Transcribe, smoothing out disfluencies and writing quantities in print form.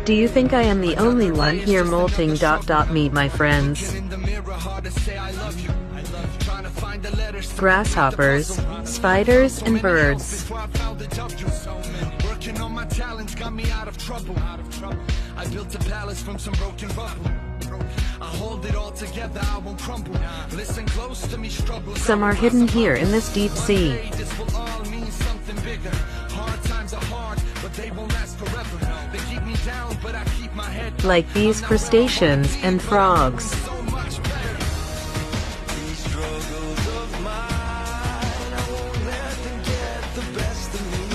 Do you think I am the only one here molting? Meet my friends. Grasshoppers, spiders, and birds. I built a palace from some broken rubble. I hold it all together, I won't crumble. Listen close to me, struggle. Some are hidden here in this deep sea. This will all mean something bigger. Hard times are hard, but they won't last forever. They keep me down, but I keep my head. Like these crustaceans and frogs.